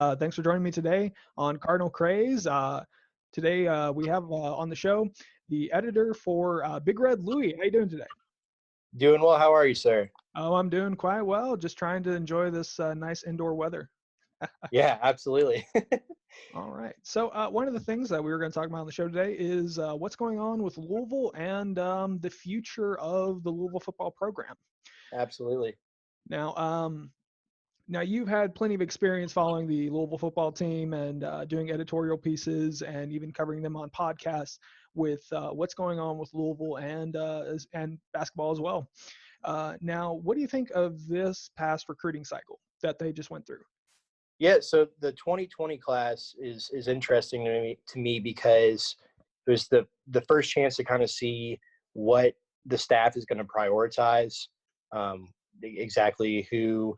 Thanks for joining me today on Cardinal Craze. Today we have on the show the editor for Big Red Louie. How you doing today? Doing well. How are you, sir? Oh, I'm doing quite well. Just trying to enjoy this nice indoor weather. Yeah, absolutely. All right. So one of the things that we were going to talk about on the show today is what's going on with Louisville and the future of the Louisville football program. Absolutely. Now, Now, you've had plenty of experience following the Louisville football team and doing editorial pieces and even covering them on podcasts with what's going on with Louisville and basketball as well. Now, what do you think of this past recruiting cycle that they just went through? Yeah, so the 2020 class is interesting to me because it was the first chance to kind of see what the staff is going to prioritize, exactly who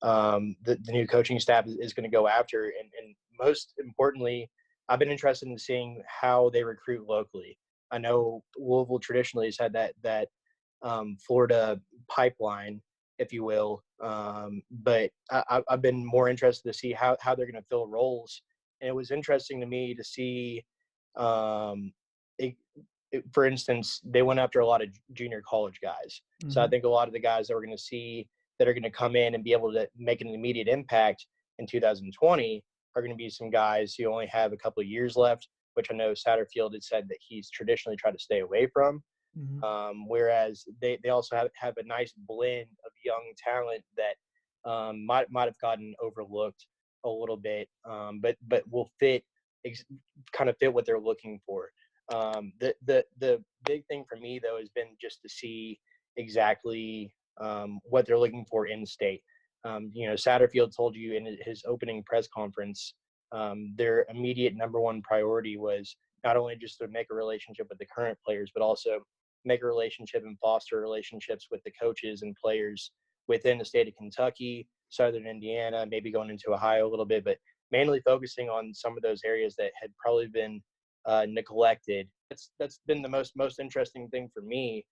the new coaching staff is going to go after, and most importantly, I've been interested in seeing how they recruit locally. I know Louisville traditionally has had that Florida pipeline, if you will. But I've been more interested to see how they're going to fill roles. And it was interesting to me to see, um, for instance, they went after a lot of junior college guys. So I Mm-hmm. think a lot of the guys that we're going to see that are going to come in and be able to make an immediate impact in 2020 are going to be some guys who only have a couple of years left, which I know Satterfield had said that he's traditionally tried to stay away from. Mm-hmm. Whereas they also have a nice blend of young talent that might have gotten overlooked a little bit, but will kind of fit what they're looking for. The big thing for me though has been just to see exactly what they're looking for in state. Satterfield told you in his opening press conference, their immediate number one priority was not only just to make a relationship with the current players, but also make a relationship and foster relationships with the coaches and players within the state of Kentucky, Southern Indiana, maybe going into Ohio a little bit, but mainly focusing on some of those areas that had probably been neglected. That's been the most interesting thing for me.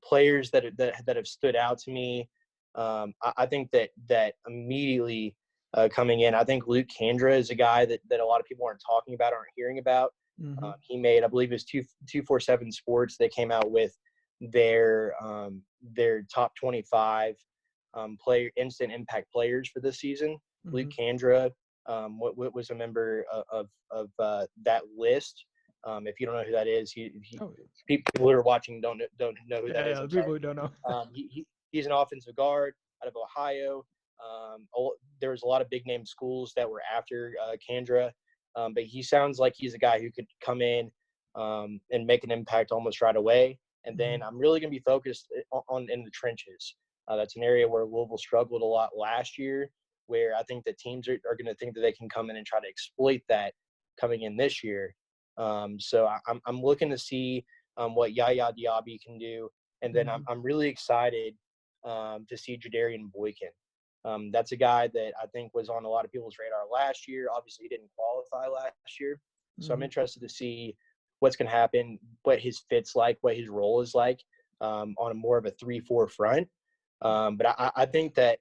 Players that have stood out to me. I think that immediately coming in, I think Luke Kandra is a guy that a lot of people aren't talking about, aren't hearing about. Mm-hmm. He made, I believe, it was 247 Sports. They came out with their top 25 player instant impact players for this season. Luke Mm-hmm. Kandra was a member of that list. If you don't know who that is, Oh, people who are watching don't know who that is. yeah, I'm the people sorry. who don't know. He's an offensive guard out of Ohio. There was a lot of big name schools that were after Kandra, but he sounds like he's a guy who could come in and make an impact almost right away. And then I'm really going to be focused on in the trenches. That's an area where Louisville struggled a lot last year, where I think that teams are going to think that they can come in and try to exploit that coming in this year. So I'm looking to see what Yaya Diaby can do. And then Mm-hmm. I'm really excited to see Jadarian Boykin. That's a guy that I think was on a lot of people's radar last year. Obviously, he didn't qualify last year. So I'm Mm-hmm. interested to see what's going to happen, what his fit's like, what his role is like on a more of a 3-4 front. But I think that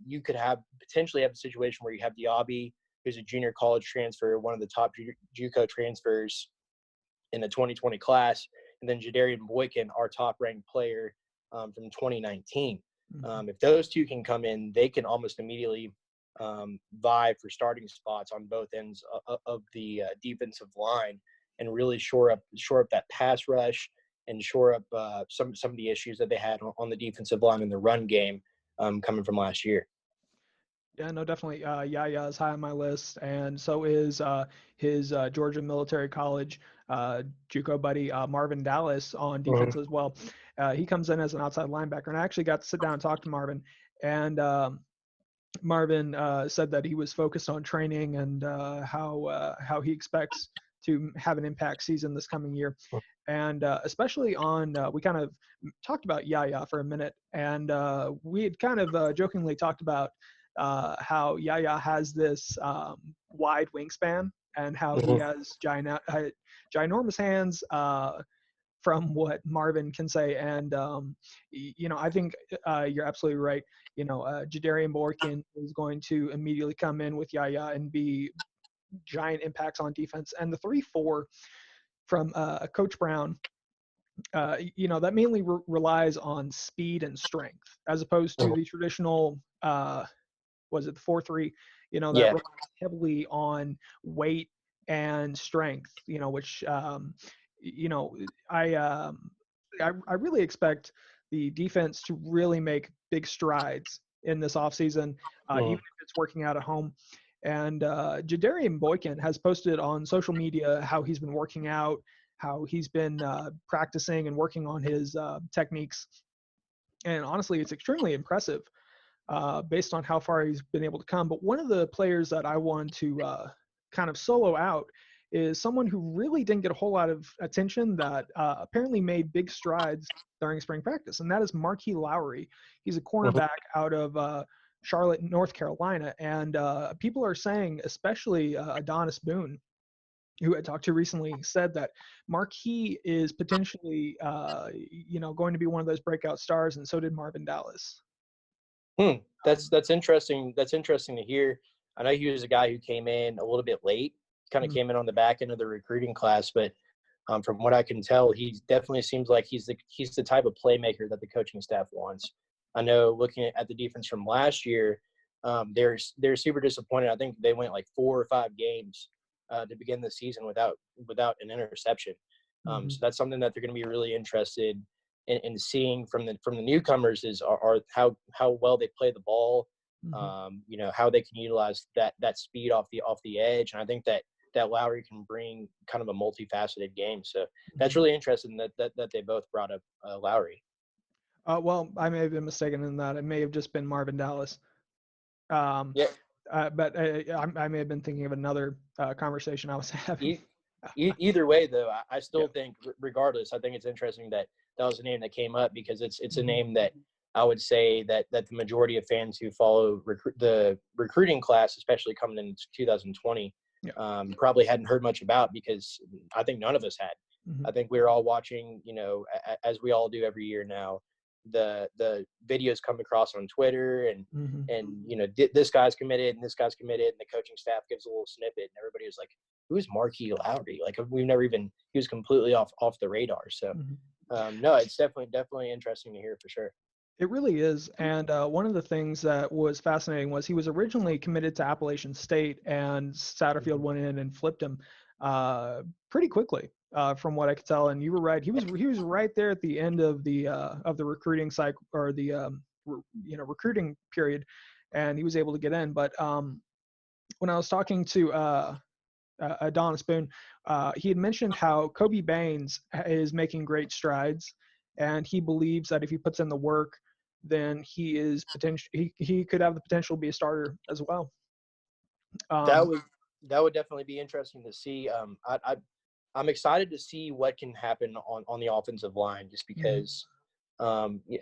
you could potentially have a situation where you have Diaby, who's a junior college transfer, one of the top JUCO transfers in the 2020 class, and then Jadarian Boykin, our top-ranked player from 2019. Mm-hmm. If those two can come in, they can almost immediately vie for starting spots on both ends of the defensive line and really shore up that pass rush and shore up some of the issues that they had on the defensive line in the run game coming from last year. Yeah, no, definitely. Yaya is high on my list, and so is his Georgia Military College JUCO buddy Marvin Dallas on defense as well. He comes in as an outside linebacker, and I actually got to sit down and talk to Marvin. And Marvin said that he was focused on training and how he expects to have an impact season this coming year. And especially on, we kind of talked about Yaya for a minute, and we had kind of jokingly talked about how Yaya has this wide wingspan and how he has ginormous hands from what Marvin can say. And, I think you're absolutely right. Jadarian Borkin is going to immediately come in with Yaya and be giant impacts on defense. And the 3-4 from Coach Brown, that mainly relies on speed and strength as opposed to the traditional, was it the 4-3, that relies heavily on weight and strength, which, I really expect the defense to really make big strides in this offseason, even if it's working out at home. And Jadarian Boykin has posted on social media how he's been working out, how he's been practicing and working on his techniques. And honestly, it's extremely impressive based on how far he's been able to come. But one of the players that I want to kind of solo out is someone who really didn't get a whole lot of attention that apparently made big strides during spring practice, and that is Marquis Lowry. He's a cornerback out of Charlotte, North Carolina, and people are saying, especially Adonis Boone, who I talked to recently, said that Marquis is potentially, going to be one of those breakout stars, and so did Marvin Dallas. That's interesting. That's interesting to hear. I know he was a guy who came in a little bit late, kind of came in on the back end of the recruiting class, but from what I can tell, he definitely seems like he's the type of playmaker that the coaching staff wants. I know looking at the defense from last year, they're super disappointed. I think they went like 4 or 5 games to begin the season without an interception. So that's something that they're going to be really interested in seeing from the newcomers is are how well they play the ball, how they can utilize that speed off the edge. And I think that Lowry can bring kind of a multifaceted game. So that's really interesting that they both brought up Lowry. Well, I may have been mistaken in that. It may have just been Marvin Dallas. But I may have been thinking of another conversation I was having. Either way, though, I still think, regardless, I think it's interesting that was a name that came up because it's a name that I would say that the majority of fans who follow the recruiting class, especially coming in 2020, probably hadn't heard much about because I think none of us had. I think we were all watching, as we all do every year now, the videos come across on Twitter and this guy's committed and this guy's committed and the coaching staff gives a little snippet and everybody was like, who's Marquis Lowry? Like he was completely off the radar. So no, it's definitely interesting to hear for sure. It really is. And one of the things that was fascinating was he was originally committed to Appalachian State, and Satterfield went in and flipped him pretty quickly, from what I could tell. And you were right; he was right there at the end of the recruiting cycle or the recruiting period, and he was able to get in. But when I was talking to Adonis Boone, he had mentioned how Kobe Baines is making great strides, and he believes that if he puts in the work, then he could have the potential to be a starter as well. That would definitely be interesting to see. I'm excited to see what can happen on the offensive line, just because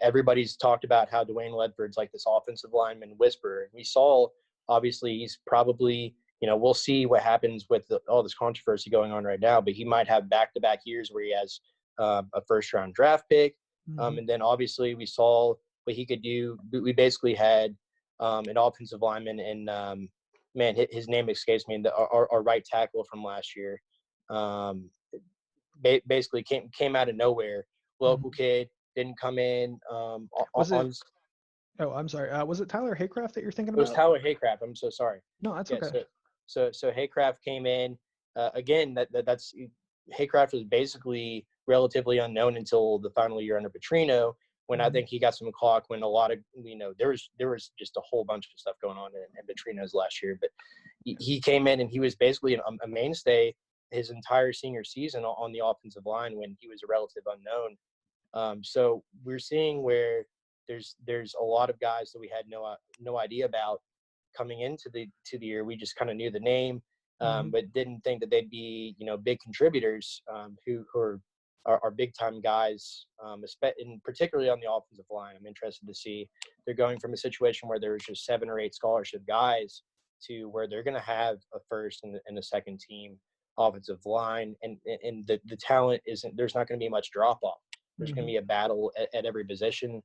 everybody's talked about how Dwayne Ledford's like this offensive lineman whisperer. We saw, obviously, he's probably, we'll see what happens with all this controversy going on right now, but he might have back-to-back years where he has a first-round draft pick. And then obviously we saw what he could do. We basically had an offensive lineman and his name escapes me, our right tackle from last year. Basically came out of nowhere. Local kid, didn't come in. I'm sorry. Was it Tyler Haycraft that you're thinking about? It was Tyler Haycraft. I'm so sorry. No, that's okay. So Haycraft came in. Again, that's Haycraft was basically relatively unknown until the final year under Petrino, when I think he got some clock, when a lot of, there was just a whole bunch of stuff going on in Petrino's last year. But he came in and he was basically a mainstay his entire senior season on the offensive line when he was a relative unknown. So we're seeing where there's a lot of guys that we had no idea about coming into the year. We just kind of knew the name, but didn't think that they'd be, big contributors who are big time guys, and particularly on the offensive line. I'm interested to see they're going from a situation where there was just 7 or 8 scholarship guys to where they're going to have a first and a second team offensive line, and the talent isn't. There's not going to be much drop off. There's going to be a battle at every position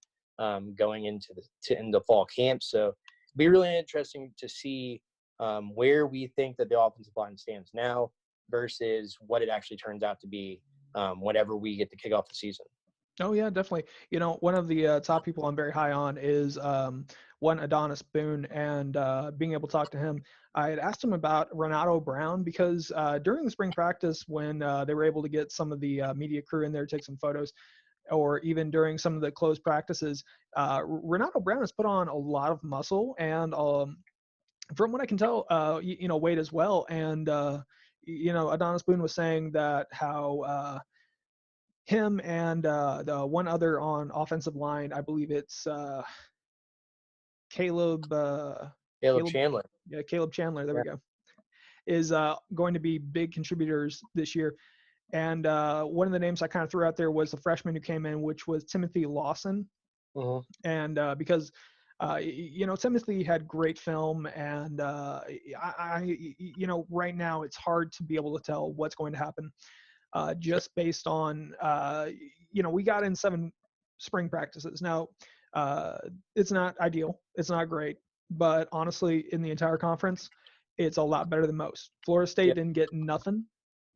going into the fall camp. So it'll be really interesting to see where we think that the offensive line stands now versus what it actually turns out to be whenever we get to kick off the season. Oh yeah, definitely. You know, one of the top people I'm very high on is one Adonis Boone, and being able to talk to him. I had asked him about Renato Brown because during the spring practice, when they were able to get some of the media crew in there to take some photos, or even during some of the closed practices, Renato Brown has put on a lot of muscle, and from what I can tell, you know, weight as well. And you know, Adonis Boone was saying that how him and the one other on offensive line, I believe it's Caleb. Caleb Chandler. Yeah, Caleb Chandler. There Yeah. we go. Is going to be big contributors this year. And one of the names I kind of threw out there was the freshman who came in, which was Timothy Lawson. And because you know, Timothy had great film, and you know, right now it's hard to be able to tell what's going to happen. Just based on, you know, we got in 7 spring practices. Now, it's not ideal. It's not great. But honestly, in the entire conference, it's a lot better than most. Florida State didn't get nothing.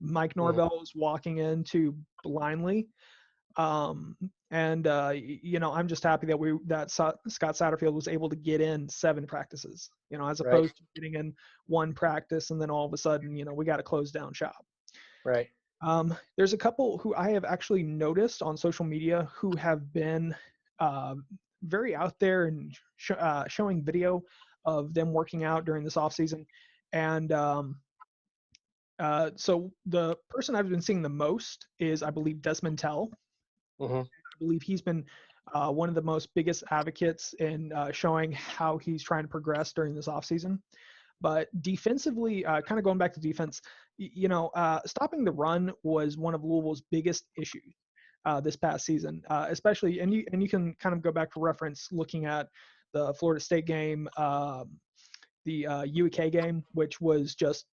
Mike Norvell was walking into blindly. And, you know, I'm just happy that Scott Satterfield was able to get in 7 practices, you know, as opposed to getting in 1 practice and then all of a sudden, you know, we got to close down shop. Right. There's a couple who I have actually noticed on social media who have been very out there and showing video of them working out during this off season. And so the person I've been seeing the most is, I believe, Desmond Tell. I believe he's been one of the most biggest advocates in showing how he's trying to progress during this off season. But defensively, kind of going back to defense, you know, stopping the run was one of Louisville's biggest issues this past season, especially, and you can kind of go back for reference looking at the Florida State game, the UEK game, which was just,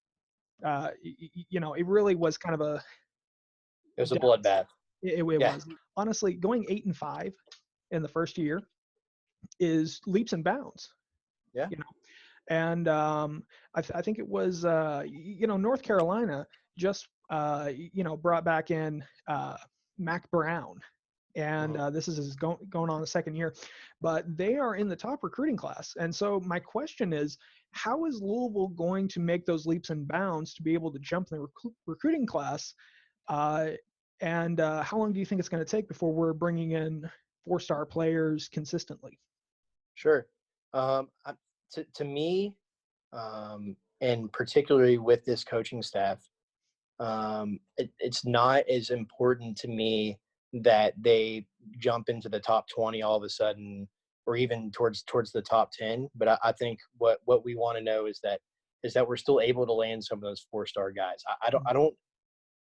you know, it really was kind of a. It was a bloodbath. It was honestly going 8-5 in the first year is leaps and bounds. Yeah. You know, and I think it was you know, North Carolina just you know, brought back in Mac Brown, and this is going on the second year, but they are in the top recruiting class. And so my question is, how is Louisville going to make those leaps and bounds to be able to jump in the recruiting class? And how long do you think it's going to take before we're bringing in 4-star players consistently? Sure. To me, and particularly with this coaching staff, it's not as important to me that they jump into the top 20 all of a sudden, or even towards the top 10. But I think what we want to know is that we're still able to land some of those 4-star guys. I don't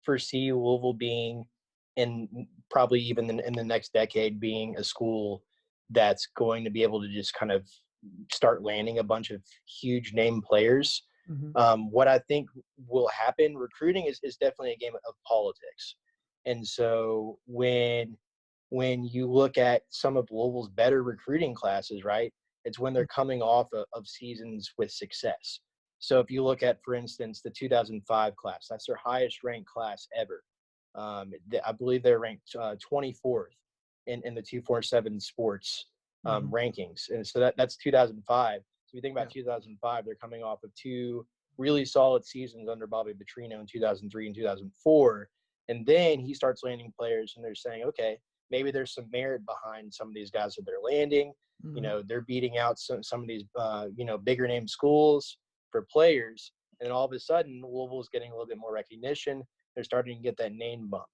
foresee Louisville being, and probably even in the next decade, being a school that's going to be able to just kind of start landing a bunch of huge name players. What I think will happen, recruiting is definitely a game of politics. And so when you look at some of Louisville's better recruiting classes, right, it's when they're coming off of seasons with success. So if you look at, for instance, the 2005 class, that's their highest ranked class ever. I believe they're ranked 24th in the 247 sports rankings. And so that's 2005. So if you think about 2005, they're coming off of 2 really solid seasons under Bobby Petrino in 2003 and 2004. And then he starts landing players, and they're saying, okay, maybe there's some merit behind some of these guys that they're landing. You know, they're beating out some of these, you know, bigger name schools for players. And all of a sudden, Louisville's getting a little bit more recognition. They're starting to get that name bump.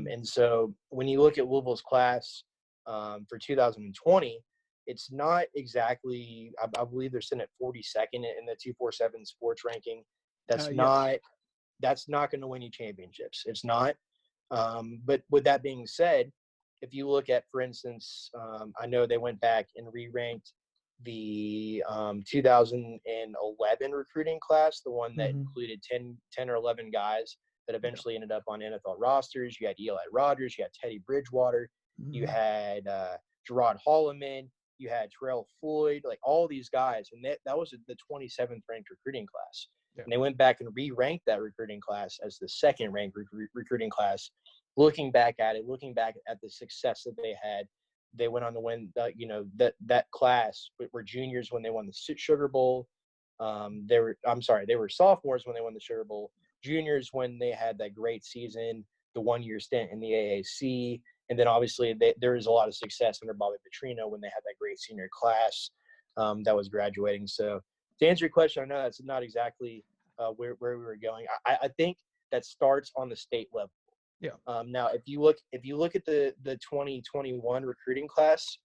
And so when you look at Louisville's class for 2020, it's not exactly, I believe they're sitting at 42nd in the 247 sports ranking. That's not going to win you championships. It's not. But with that being said, if you look at, for instance, I know they went back and re-ranked the 2011 recruiting class, the one that included 10 or 11 guys that eventually ended up on NFL rosters. You had Eli Rogers, you had Teddy Bridgewater, you had Gerard Holloman, you had Terrell Floyd, like all these guys. And that was the 27th ranked recruiting class. And they went back and re-ranked that recruiting class as the second ranked recruiting class. Looking back at the success that they had, they went on to win, that class were juniors when they won the Sugar Bowl. They were sophomores when they won the Sugar Bowl. Juniors when they had that great season, the 1-year stint in the AAC. And then obviously there was a lot of success under Bobby Petrino when they had that great senior class that was graduating. So to answer your question, I know that's not exactly where we were going. I think that starts on the state level. Yeah. Now, if you look at the 2021 recruiting class,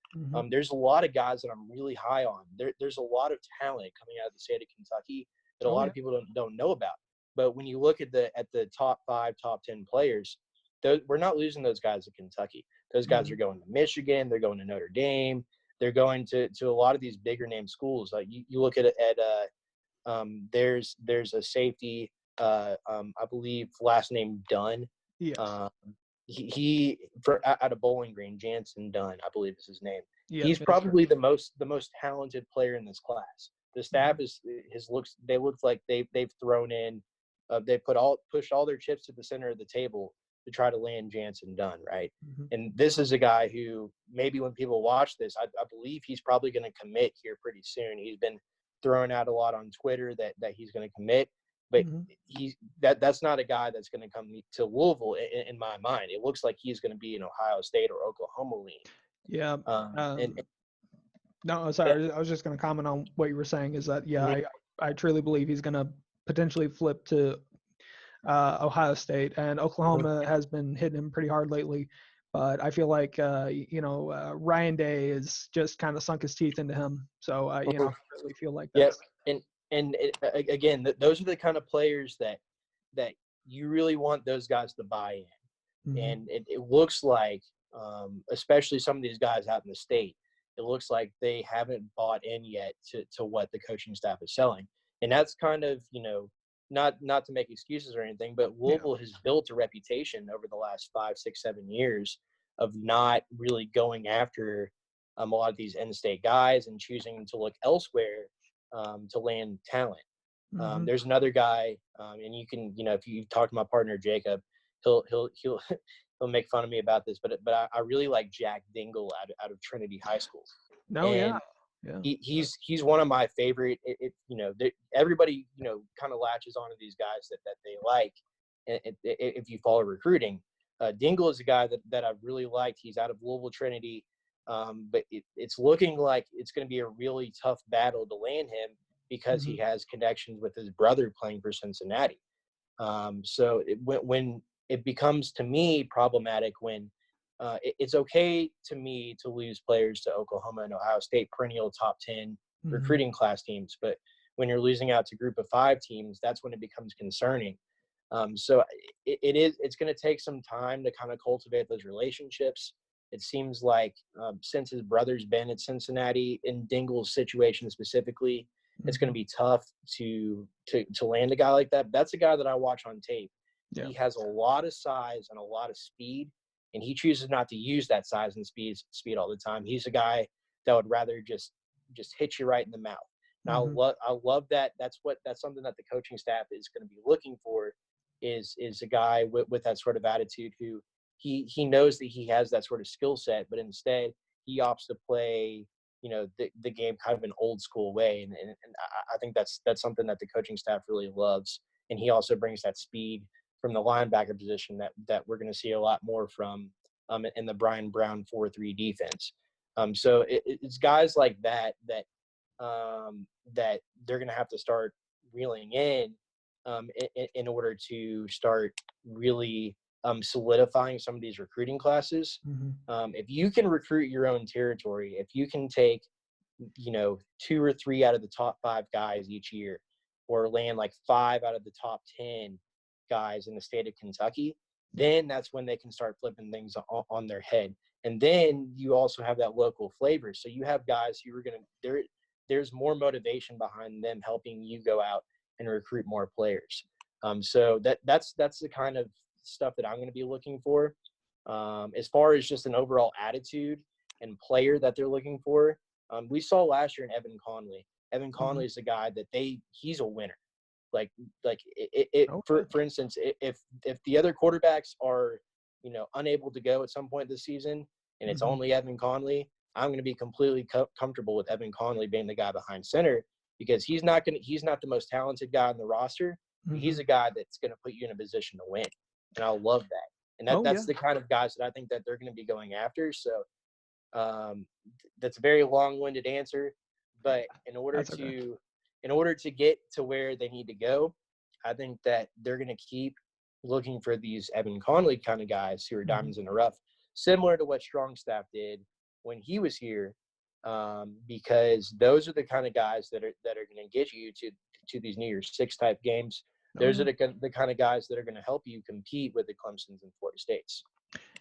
there's a lot of guys that I'm really high on. There's a lot of talent coming out of the state of Kentucky that a lot of people don't know about. But when you look at the top 5, top 10 players, we're not losing those guys to Kentucky. Those guys are going to Michigan. They're going to Notre Dame. They're going to a lot of these bigger name schools. Like you look at there's a safety, I believe last name Dunn. Yes. He out of Bowling Green, Jansen Dunn, I believe is his name. Yeah, he's probably the most talented player in this class. The staff they look like they've thrown in, they pushed all their chips to the center of the table to try to land Jansen Dunn, right? And this is a guy who maybe when people watch this, I believe he's probably going to commit here pretty soon. He's been throwing out a lot on Twitter that he's going to commit. But that's not a guy that's going to come to Louisville in my mind. It looks like he's going to be an Ohio State or Oklahoma lean. Yeah. No, sorry. I was just going to comment on what you were saying. Is that I truly believe he's going to potentially flip to Ohio State, and Oklahoma has been hitting him pretty hard lately. But I feel like Ryan Day has just kind of sunk his teeth into him. So I really feel like that's again, those are the kind of players that you really want those guys to buy in. And it looks like, especially some of these guys out in the state, it looks like they haven't bought in yet to what the coaching staff is selling. And that's kind of, not to make excuses or anything, but Louisville has built a reputation over the last 5, 6, 7 years of not really going after a lot of these in-state guys and choosing to look elsewhere to land talent. There's another guy, and you can, if you talk to my partner Jacob, he'll make fun of me about this, but I really like Jack Dingle out of Trinity High School. He's one of my favorite. Everybody kind of latches onto these guys that they like. If you follow recruiting, Dingle is a guy that I've really liked. He's out of Louisville Trinity. But it's looking like it's going to be a really tough battle to land him because he has connections with his brother playing for Cincinnati. So when it becomes to me problematic when it's okay to me to lose players to Oklahoma and Ohio State, perennial top 10 recruiting class teams. But when you're losing out to group of 5 teams, that's when it becomes concerning. So it's going to take some time to kind of cultivate those relationships. It seems like since his brother's been at Cincinnati, in Dingle's situation specifically, it's going to be tough to land a guy like that. That's a guy that I watch on tape. Yeah. He has a lot of size and a lot of speed, and he chooses not to use that size and speed all the time. He's a guy that would rather just hit you right in the mouth. And I love that. That's something that the coaching staff is going to be looking for is a guy with that sort of attitude who he knows that he has that sort of skill set, but instead he opts to play, the game kind of an old school way. And I think that's something that the coaching staff really loves. And he also brings that speed from the linebacker position that we're going to see a lot more from in the Brian Brown 4-3 defense. So it's guys like that they're going to have to start reeling in order to start really solidifying some of these recruiting classes. If you can recruit your own territory, if you can take 2 or 3 out of the top 5 guys each year, or land like 5 out of the top 10 guys in the state of Kentucky, then that's when they can start flipping things on their head. And then you also have that local flavor. So you have guys who are there's more motivation behind them helping you go out and recruit more players. So that's the kind of stuff that I'm going to be looking for. As far as just an overall attitude and player that they're looking for, we saw last year in Evan Conley. Evan Conley is a guy that he's a winner. For instance, if the other quarterbacks are, unable to go at some point this season and it's only Evan Conley, I'm going to be completely comfortable with Evan Conley being the guy behind center, because he's not the most talented guy on the roster. He's a guy that's going to put you in a position to win. And I love that. And that's the kind of guys that I think that they're going to be going after. So that's a very long-winded answer, but in order to get to where they need to go, I think that they're going to keep looking for these Evan Conley kind of guys who are diamonds in the rough, similar to what Strongstaff did when he was here, because those are the kind of guys that are going to get you to these New Year's Six type games. Those are the kind of guys that are going to help you compete with the Clemsons and Florida States.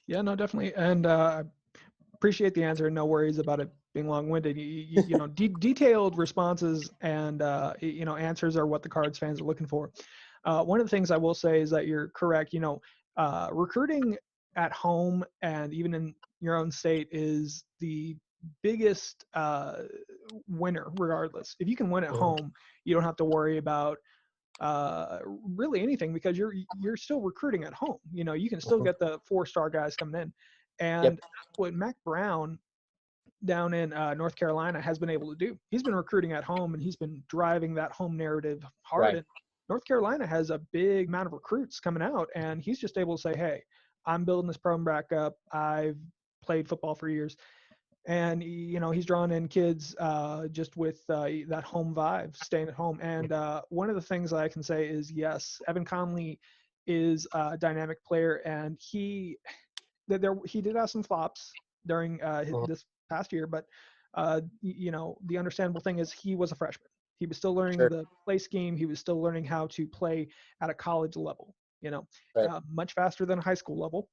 Yeah, no, definitely. And appreciate the answer. No worries about it being long-winded. Detailed responses and answers are what the Cards fans are looking for. One of the things I will say is that you're correct. Recruiting at home and even in your own state is the biggest winner. Regardless, if you can win at home, you don't have to worry about really anything, because you're still recruiting at home. You can still get the 4-star guys coming in. And what Mac Brown down in North Carolina has been able to do, he's been recruiting at home and he's been driving that home narrative hard. Right. And North Carolina has a big amount of recruits coming out, and he's just able to say, hey, I'm building this program back up. I've played football for years. And, he's drawing in kids just with that home vibe, staying at home. And one of the things I can say is, yes, Evan Conley is a dynamic player, and he did have some flops during this past year, but the understandable thing is he was a freshman. He was still learning the play scheme. He was still learning how to play at a college level, much faster than a high school level.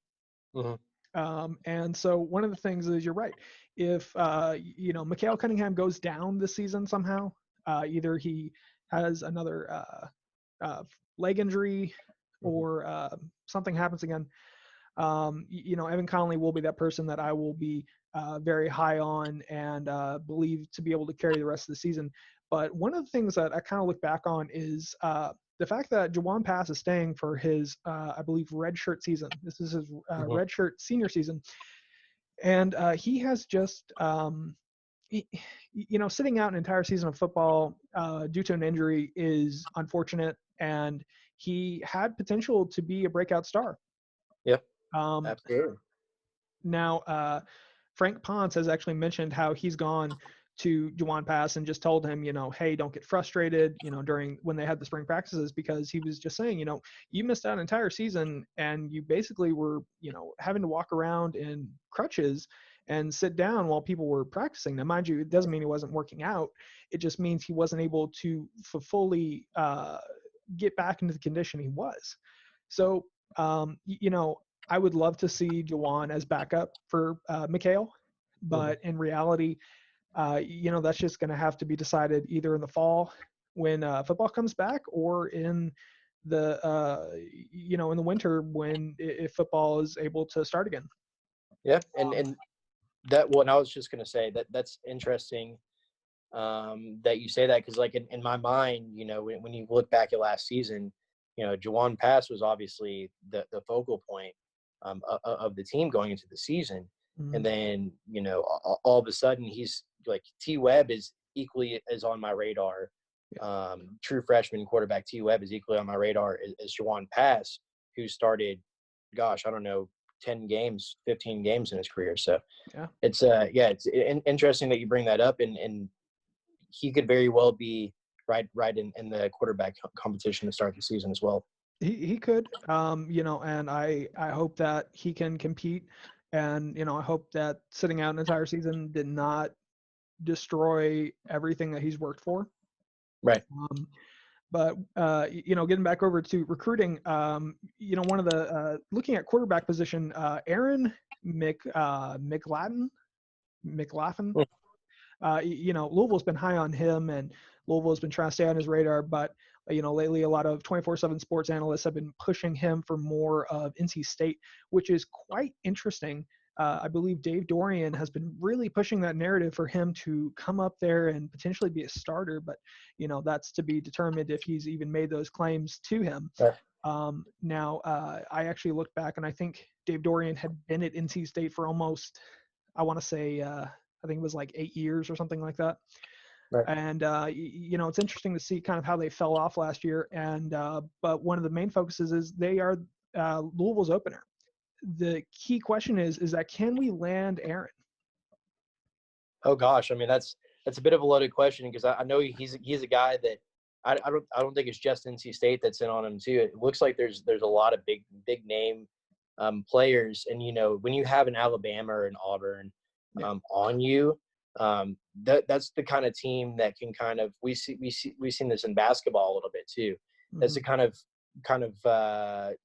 And so one of the things is, you're right. If, Mikhail Cunningham goes down this season somehow, either he has another leg injury or something happens again, Evan Conley will be that person that I will be very high on and believe to be able to carry the rest of the season. But one of the things that I kind of look back on is the fact that Jawan Pass is staying for his, I believe, redshirt season. This is his redshirt senior season. And he has just, sitting out an entire season of football due to an injury is unfortunate. And he had potential to be a breakout star. Yep. Absolutely. Now, Frank Ponce has actually mentioned how he's gone to Jawan Pass and just told him, hey, don't get frustrated, during when they had the spring practices, because he was just saying, you missed out an entire season and you basically were, having to walk around in crutches and sit down while people were practicing. Now, mind you, it doesn't mean he wasn't working out. It just means he wasn't able to fully get back into the condition he was. So, I would love to see Jawan as backup for Mikhail, but in reality, that's just going to have to be decided either in the fall when football comes back, or in the in the winter when if football is able to start again. Yeah, and that one, I was just going to say that's interesting that you say that, because like in my mind, when you look back at last season, Jawan Pass was obviously the focal point of the team going into the season. And then, all of a sudden he's like, T Webb is equally as on my radar. True freshman quarterback T Webb is equally on my radar as Jawan Pass, who started, I don't know, 10 games, 15 games in his career. So it's interesting that you bring that up, and he could very well be right in the quarterback competition to start the season as well. He could, and I hope that he can compete. And, I hope that sitting out an entire season did not destroy everything that he's worked for. Right. But getting back over to recruiting, one of the looking at quarterback position, Aaron McLaughlin. Louisville's been high on him, and Louisville's been trying to stay on his radar. But lately, a lot of 24/7 sports analysts have been pushing him for more of NC State, which is quite interesting. I believe Dave Dorian has been really pushing that narrative for him to come up there and potentially be a starter, but that's to be determined if he's even made those claims to him. Right. Now, I actually looked back, and I think Dave Dorian had been at NC State for almost, I want to say, I think it was like 8 years or something like that. Right. And it's interesting to see kind of how they fell off last year. And but one of the main focuses is they are Louisville's opener. The key question is that can we land Aaron? Oh gosh, I mean that's a bit of a loaded question because I know he's a guy that I don't think it's just NC State that's in on him too. It looks like there's a lot of big name players, and when you have an Alabama or an Auburn on you, that's the kind of team that can kind of we've seen this in basketball a little bit too. That's the kind of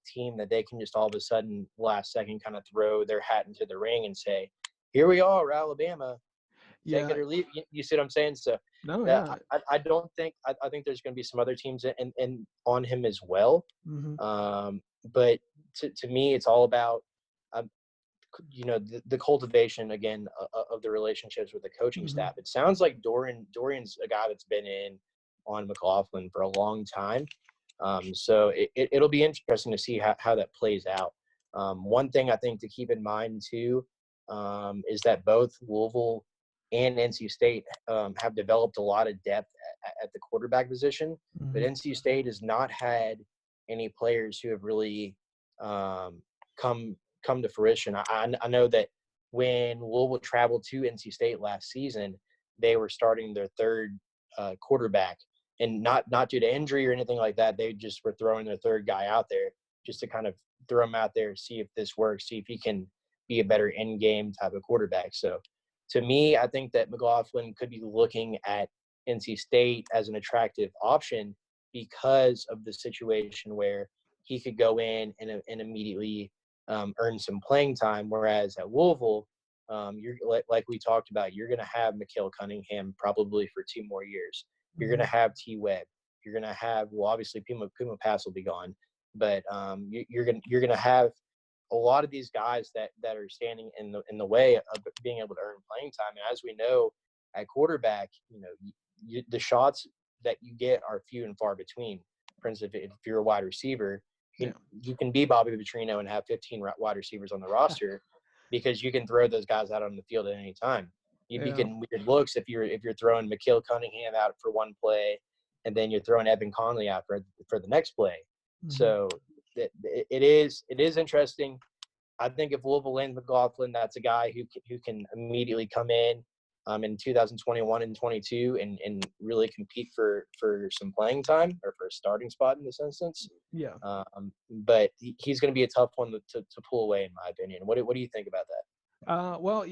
team that they can just all of a sudden last second kind of throw their hat into the ring and say, "Here we are, Alabama. Take it or leave." You see what I'm saying? So no, yeah. I don't think I think there's going to be some other teams in on him as well. But to me, it's all about the cultivation again of the relationships with the coaching staff. It sounds like Dorian's a guy that's been in on McLaughlin for a long time. So it'll be interesting to see how that plays out. One thing I think to keep in mind too is that both Louisville and NC State have developed a lot of depth at the quarterback position, but NC State has not had any players who have really come to fruition. I know that when Louisville traveled to NC State last season, they were starting their third quarterback, and not due to injury or anything like that. They just were throwing their third guy out there just to kind of throw him out there, see if this works, see if he can be a better end game type of quarterback. So to me, I think that McLaughlin could be looking at NC State as an attractive option because of the situation where he could go in and immediately earn some playing time. Whereas at Louisville, you're like we talked about, you're going to have Mikael Cunningham probably for 2 more years. You're going to have T. Webb. You're going to have, well, obviously Puma Pass will be gone, but you're going to have a lot of these guys that are standing in the way of being able to earn playing time. And as we know, at quarterback, the shots that you get are few and far between. For instance, if you're a wide receiver, you can be Bobby Petrino and have 15 wide receivers on the roster because you can throw those guys out on the field at any time. You'd be getting weird looks if you're throwing Mikael Cunningham out for one play and then you're throwing Evan Conley out for the next play. So it is interesting. I think if Louisville lands McLaughlin, that's a guy who can immediately come in 2021 and 22 and really compete for some playing time or for a starting spot in this instance. Yeah. But he's going to be a tough one to pull away, in my opinion. What do you think about that? Well,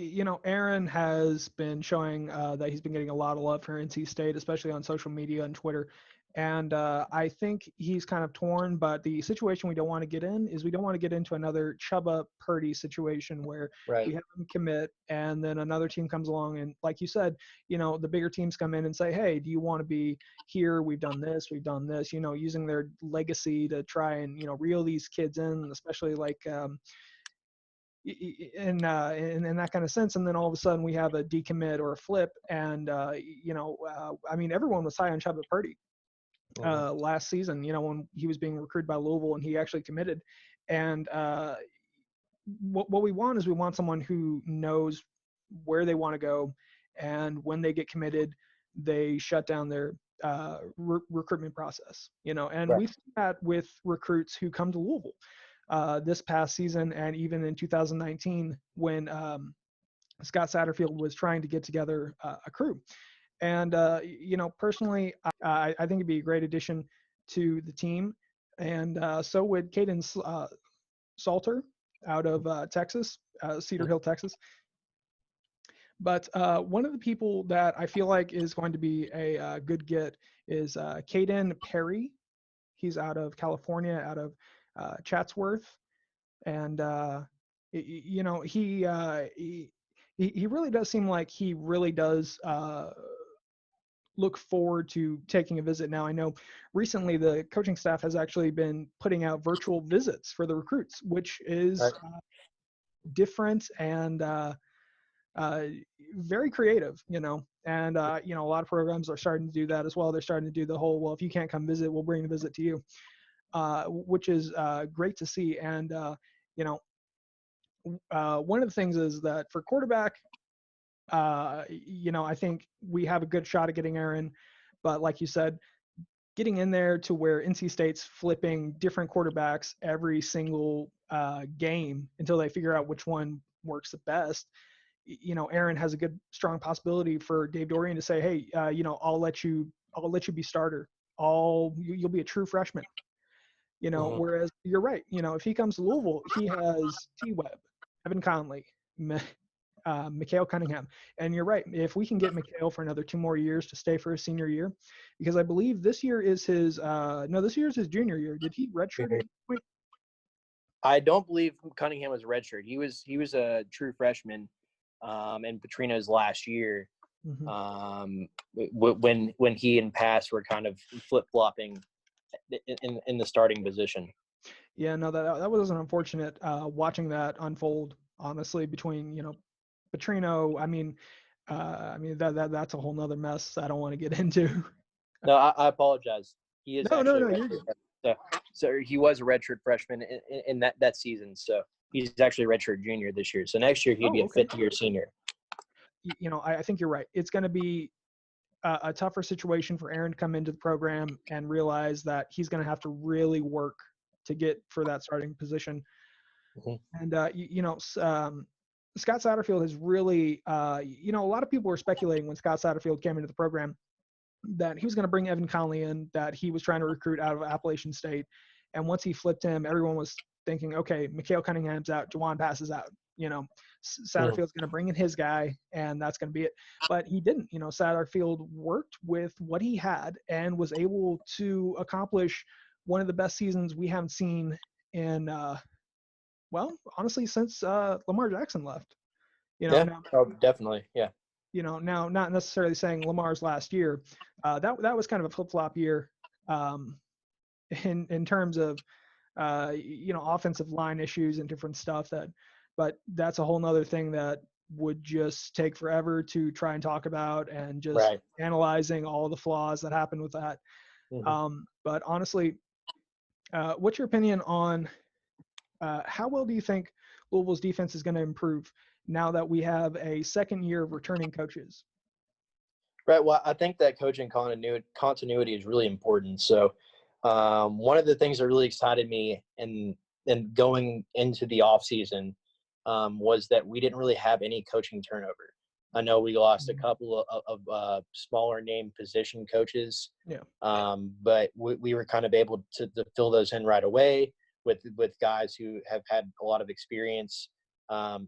Aaron has been showing that he's been getting a lot of love for NC State, especially on social media and Twitter. And I think he's kind of torn, but the situation we don't want to get in is we don't want to get into another Chubba Purdy situation where we have him commit and then another team comes along and, like you said, the bigger teams come in and say, hey, do you want to be here? We've done this, using their legacy to try and, reel these kids in, especially like in that kind of sense. And then all of a sudden we have a decommit or a flip. And, I mean, everyone was high on Chubba Purdy last season, when he was being recruited by Louisville and he actually committed. And what we want is we want someone who knows where they want to go. And when they get committed, they shut down their recruitment process, and we've seen that with recruits who come to Louisville this past season and even in 2019 when Scott Satterfield was trying to get together a crew. And, personally, I think it'd be a great addition to the team. And so would Caden Salter out of Texas, Cedar Hill, Texas. But one of the people that I feel like is going to be a good get is Caden Perry. He's out of California, out of Chatsworth. And, he he really does seem like he really does look forward to taking a visit. Now, I know recently the coaching staff has actually been putting out virtual visits for the recruits, which is different and very creative, and a lot of programs are starting to do that as well. They're starting to do the whole, well, if you can't come visit, we'll bring the visit to you, which is great to see. And one of the things is that for quarterback, I think we have a good shot at getting Aaron, but like you said, getting in there to where NC State's flipping different quarterbacks every single game until they figure out which one works the best. Aaron has a good, strong possibility for Dave Dorian to say, hey, I'll let you be starter. You'll be a true freshman. Whereas you're right. If he comes to Louisville, he has T-Webb, Evan Conley, Mikhail Cunningham. And you're right. If we can get Mikhail for another 2 more years to stay for his senior year, because I believe this year is his this year is his junior year. Did he redshirt at any point? I don't believe Cunningham was redshirt. He was a true freshman in Petrino's last year. When he and Pass were kind of flip-flopping in the starting position. Yeah, no, that was an unfortunate watching that unfold, honestly, between Petrino. That's a whole nother mess I don't want to get into. No, I apologize. He is no, so he was a redshirt freshman in that season. So he's actually a redshirt junior this year. So next year he'd be a fifth-year senior. I think you're right. It's going to be a tougher situation for Aaron to come into the program and realize that he's going to have to really work to get for that starting position. And Scott Satterfield has really, a lot of people were speculating when Scott Satterfield came into the program that he was going to bring Evan Conley in, that he was trying to recruit out of Appalachian State. And once he flipped him, everyone was thinking, okay, Mikhail Cunningham's out, Juwan passes out. Satterfield's going to bring in his guy, and that's going to be it. But he didn't. Satterfield worked with what he had and was able to accomplish one of the best seasons we haven't seen in, honestly, since Lamar Jackson left. Definitely, yeah. Now not necessarily saying Lamar's last year, that was kind of a flip-flop year in terms of offensive line issues and different stuff, but that's a whole nother thing that would just take forever to try and talk about, and just analyzing all the flaws that happened with that. But honestly, what's your opinion on how well do you think Louisville's defense is going to improve now that we have a second year of returning coaches? Right. Well, I think that coaching continuity is really important. So one of the things that really excited me and going into the offseason was that we didn't really have any coaching turnover. I know we lost a couple of smaller name position coaches, but we were kind of able to fill those in right away with guys who have had a lot of experience.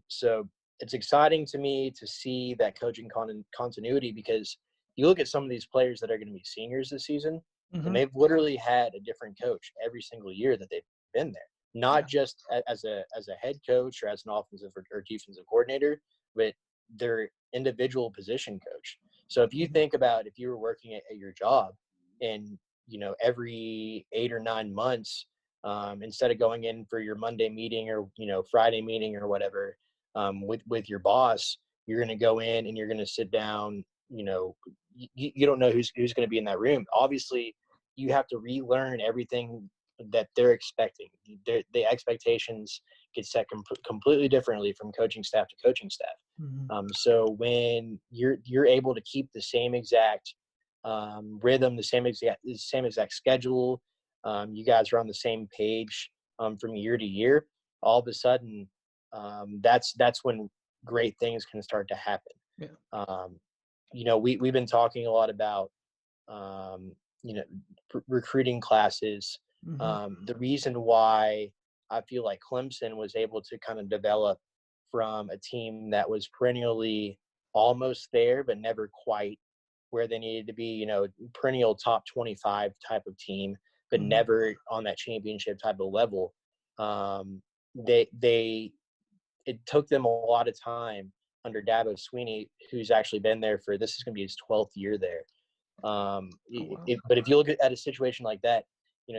So it's exciting to me to see that coaching continuity, because you look at some of these players that are going to be seniors this season, and they've literally had a different coach every single year that they've been there. Not just as a head coach or as an offensive or defensive coordinator, but their individual position coach. So if you think about if you were working at your job, and every 8 or 9 months, instead of going in for your Monday meeting or Friday meeting or whatever with your boss, you're going to go in and you're going to sit down. You don't know who's going to be in that room. Obviously, you have to relearn everything that they're expecting. The expectations get set completely differently from coaching staff to coaching staff. So when you're able to keep the same exact rhythm, the same exact schedule, you guys are on the same page from year to year, all of a sudden that's when great things can start to happen. We've been talking a lot about recruiting classes. The reason why I feel like Clemson was able to kind of develop from a team that was perennially almost there but never quite where they needed to be, perennial top 25 type of team, but never on that championship type of level. It took them a lot of time under Dabo Sweeney, who's actually been there this is going to be his 12th year there. Wow. But if you look at a situation like that,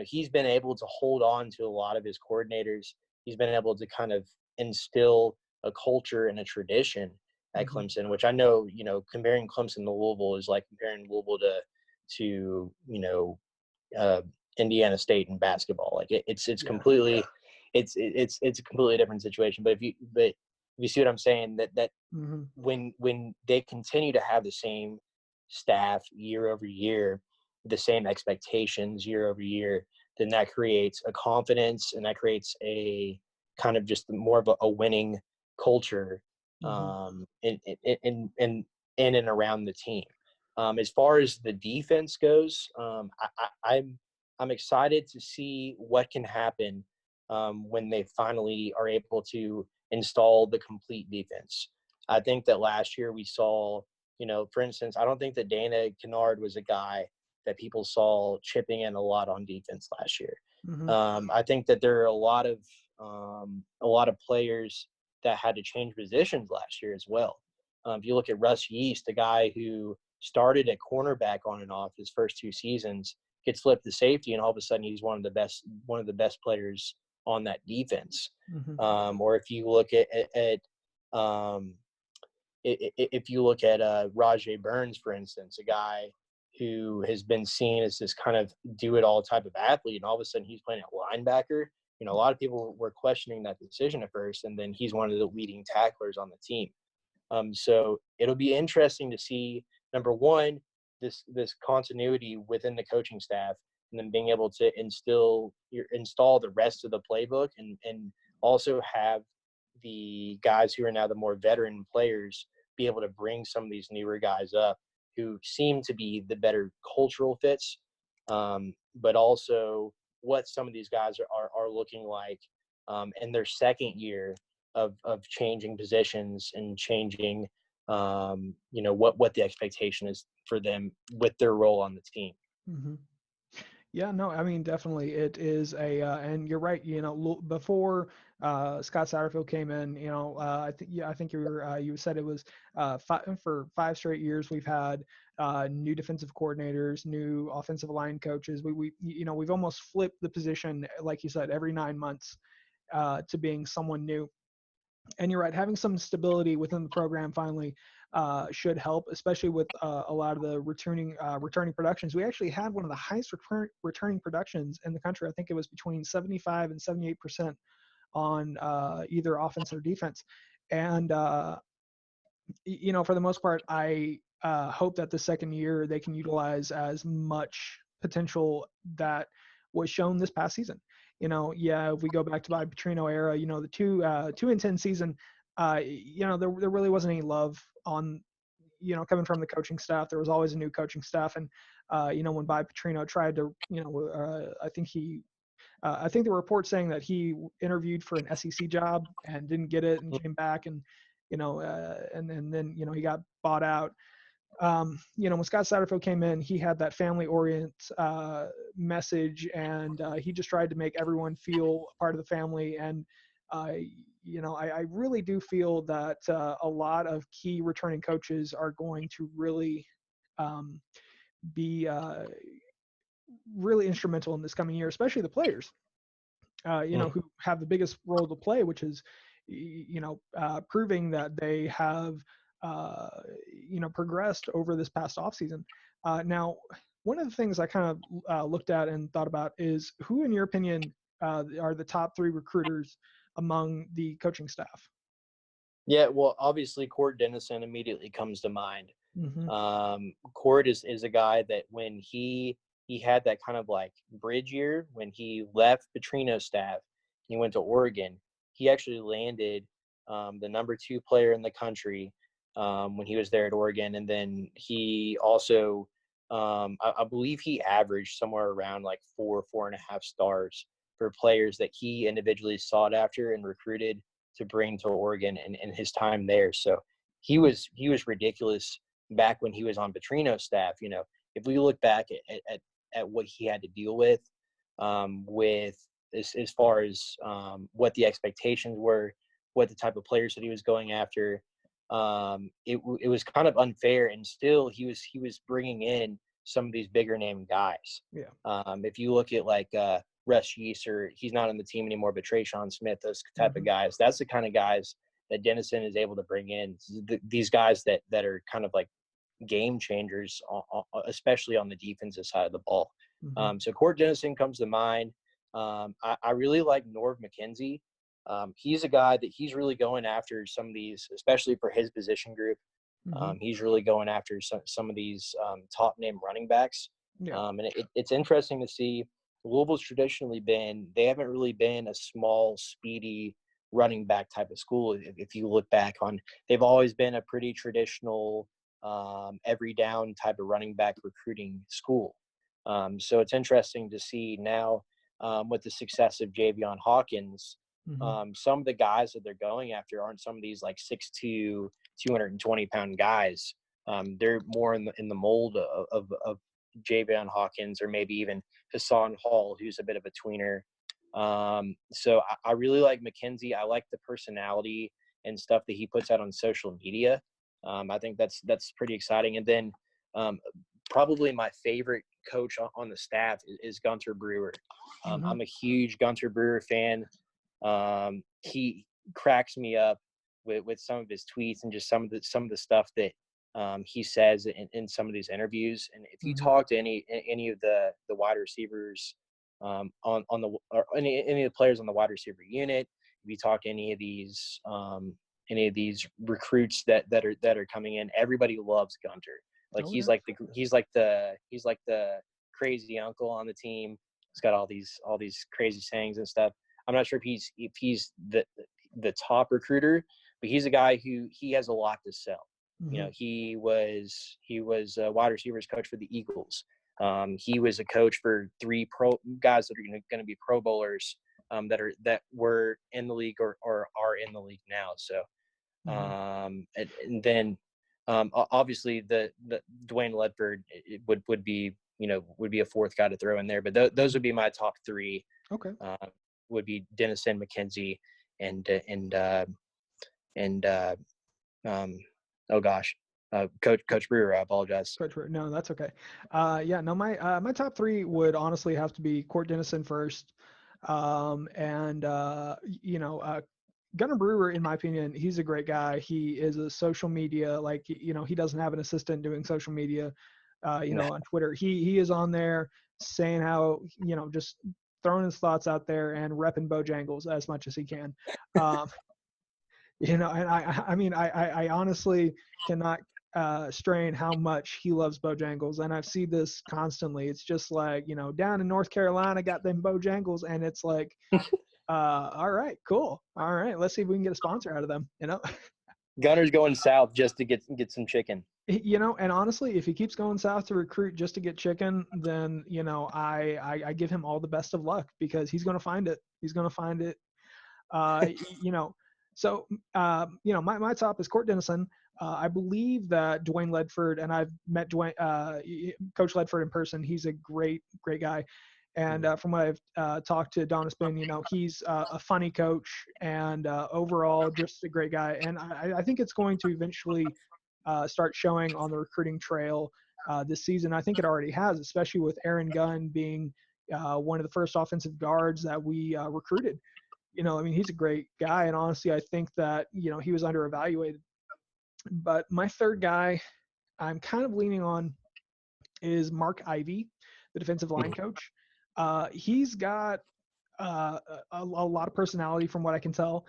he's been able to hold on to a lot of his coordinators. He's been able to kind of instill a culture and a tradition at Clemson, which I know, comparing Clemson to Louisville is like comparing Louisville to Indiana State in basketball. Like it's completely, it's a completely different situation. But if you see what I'm saying, that when they continue to have the same staff year over year, the same expectations year over year, then that creates a confidence, and that creates a kind of just more of a winning culture in and around the team. As far as the defense goes, I'm excited to see what can happen when they finally are able to install the complete defense. I think that last year we saw, for instance, I don't think that Dana Kennard was a guy that people saw chipping in a lot on defense last year. I think that there are a lot of players that had to change positions last year as well. If you look at Russ Yeast, a guy who started at cornerback on and off his first 2 seasons, gets flipped to safety, and all of a sudden he's one of the best players on that defense. Or if you look at Rajay Burns, for instance, a guy who has been seen as this kind of do-it-all type of athlete, and all of a sudden he's playing at linebacker. A lot of people were questioning that decision at first, and then he's one of the leading tacklers on the team. So it'll be interesting to see, number one, this continuity within the coaching staff, and then being able to install the rest of the playbook, and also have the guys who are now the more veteran players be able to bring some of these newer guys up who seem to be the better cultural fits, but also what some of these guys are looking like in their second year of changing positions and changing what the expectation is for them with their role on the team. Yeah, no, I mean, definitely it is and you're right, before Scott Satterfield came in, I think you said it was for 5 straight years we've had new defensive coordinators, new offensive line coaches. We've almost flipped the position, like you said, every 9 months to being someone new. And you're right, having some stability within the program finally should help, especially with a lot of the returning productions. We actually had one of the highest returning productions in the country. I think it was between 75 and 78% on either offense or defense. And for the most part, I hope that the second year they can utilize as much potential that was shown this past season. If we go back to the Petrino era, the 2-10 season, there really wasn't any love on, coming from the coaching staff. There was always a new coaching staff. And, when Bob Petrino tried to, I think the report saying that he interviewed for an SEC job and didn't get it and came back and, and then, he got bought out. When Scott Satterfield came in, he had that family-orient message, and he just tried to make everyone feel part of the family. And, I really do feel that a lot of key returning coaches are going to really be really instrumental in this coming year, especially the players, who have the biggest role to play, which is, proving that they have progressed over this past offseason. Now, one of the things I kind of looked at and thought about is who, in your opinion, are the top 3 recruiters among the coaching staff? Yeah, well, obviously, Cord Dennison immediately comes to mind. Cord is a guy that when he had that kind of like bridge year, when he left Petrino's staff, he went to Oregon. He actually landed the number 2 player in the country when he was there at Oregon. And then he also, I believe he averaged somewhere around like 4.5 stars for players that he individually sought after and recruited to bring to Oregon in his time there. So he was ridiculous back when he was on Petrino's staff. If we look back at what he had to deal with as far as what the expectations were, what the type of players that he was going after, it was kind of unfair, and still he was bringing in some of these bigger name guys. Yeah. If you look at like Russ Yeast, or he's not on the team anymore, but Trayshawn Smith, those type of guys, that's the kind of guys that Dennison is able to bring in. These guys that are kind of like game changers, especially on the defensive side of the ball. So Court Dennison comes to mind. I really like Norv McKenzie. He's a guy that he's really going after some of these, especially for his position group. He's really going after some of these top name running backs. Yeah. And it's interesting to see. Louisville's traditionally they haven't really been a small, speedy running back type of school. If you look back on, they've always been a pretty traditional, every down type of running back recruiting school. So it's interesting to see now with the success of Javion Hawkins, some of the guys that they're going after aren't some of these like 6'2", 220-pound guys. They're more in the mold of Javion Hawkins, or maybe even Hassan Hall, who's a bit of a tweener. So I really like McKenzie. I like the personality and stuff that he puts out on social media. I think that's pretty exciting. And then probably my favorite coach on the staff is Gunter Brewer. I'm a huge Gunter Brewer fan. He cracks me up with some of his tweets and just some of the stuff that he says in some of these interviews. And if you talk to any of the wide receivers on the, or any of the players on the wide receiver unit, if you talk to any of these recruits that are coming in, everybody loves Gunter. Like he's like the crazy uncle on the team. He's got all these crazy sayings and stuff. I'm not sure if he's the top recruiter, but he's a guy who he has a lot to sell. You know, he was a wide receivers coach for the Eagles. He was a coach for 3 pro guys that are going to be Pro Bowlers, that were in the league or are in the league now. So, and then obviously the Dwayne Ledford would be a fourth guy to throw in there, but those would be my top 3. Okay. Would be Dennison, McKenzie, and oh gosh, Coach Brewer. I apologize. Coach Brewer. No, that's okay. My top 3 would honestly have to be Court Dennison first, Gunnar Brewer, in my opinion, he's a great guy. He is a social media, he doesn't have an assistant doing social media, on Twitter. He is on there saying how, just throwing his thoughts out there and repping Bojangles as much as he can. And I honestly cannot strain how much he loves Bojangles. And I've seen this constantly. It's just like, down in North Carolina, got them Bojangles. And it's like, all right, cool. All right, let's see if we can get a sponsor out of them, Gunner's going south just to get some chicken. And honestly, if he keeps going south to recruit just to get chicken, then, I give him all the best of luck, because he's going to find it. He's going to find it. So, my top is Court Dennison. I believe that Dwayne Ledford, and I've met Coach Ledford in person. He's a great, great guy. And from what I've talked to Donis Boone, he's a funny coach, and overall just a great guy. And I think it's going to eventually start showing on the recruiting trail this season. I think it already has, especially with Aaron Gunn being one of the first offensive guards that we recruited. He's a great guy, and honestly, I think that, he was underevaluated. But my third guy I'm kind of leaning on is Mark Ivey, the defensive line coach. He's got a lot of personality from what I can tell.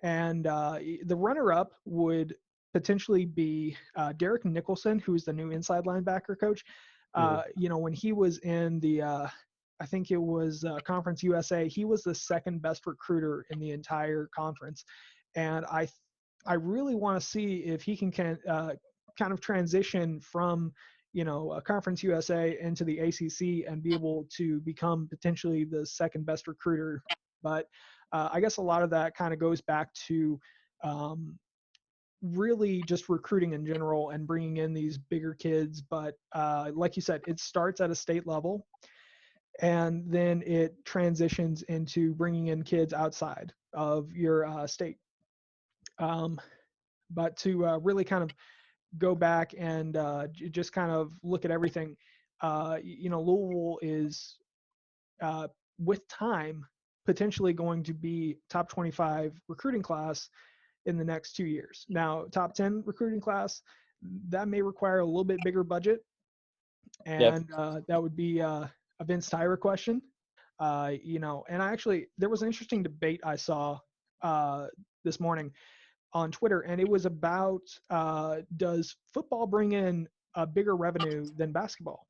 And the runner-up would potentially be Derek Nicholson, who is the new inside linebacker coach. When he was in the, I think it was Conference USA, he was the second best recruiter in the entire conference. And I really want to see if he can kind of transition from Conference USA into the ACC and be able to become potentially the second best recruiter. But I guess a lot of that kind of goes back to really just recruiting in general and bringing in these bigger kids. But like you said, it starts at a state level, and then it transitions into bringing in kids outside of your state. but to really kind of go back and just kind of look at everything. Louisville is with time potentially going to be top 25 recruiting class in the next 2 years. Now, top 10 recruiting class, that may require a little bit bigger budget, Yep. and that would be a Vince Tyra question. And there was an interesting debate I saw uh, this morning on Twitter, and it was about does football bring in a bigger revenue than basketball?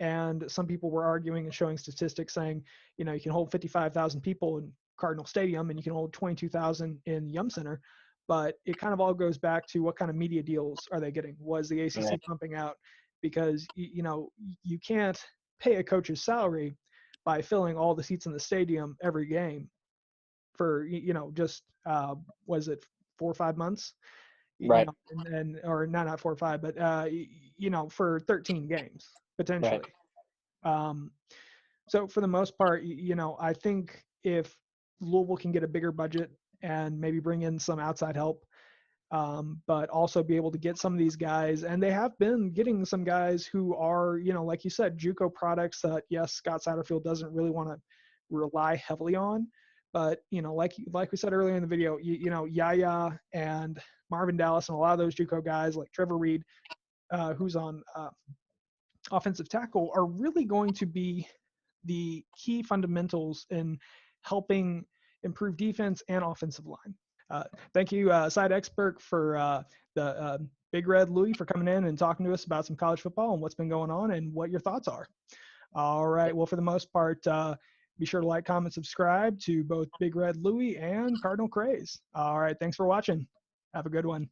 And some people were arguing and showing statistics saying, you can hold 55,000 people in Cardinal Stadium and you can hold 22,000 in Yum Center, but it kind of all goes back to what kind of media deals are they getting? Was the Yeah. ACC pumping out? Because you can't pay a coach's salary by filling all the seats in the stadium every game for just was it 4 or 5 months? Right. And or not 4 or 5, but for 13 games Right. potentially. Um, so for the most part, I think if Louisville can get a bigger budget and maybe bring in some outside help, but also be able to get some of these guys, and they have been getting some guys who are, like you said, JUCO products that yes, Scott Satterfield doesn't really want to rely heavily on, but like we said earlier in the video, Yaya and Marvin Dallas and a lot of those JUCO guys like Trevor Reed, who's on offensive tackle, are really going to be the key fundamentals in helping improve defense and offensive line. Uh, Thank you, Side Expert, for the Big Red Louie for coming in and talking to us about some college football and what's been going on and what your thoughts are. All right. Well, for the most part, be sure to like, comment, subscribe to both Big Red Louie and Cardinal Craze. All right. Thanks for watching. Have a good one.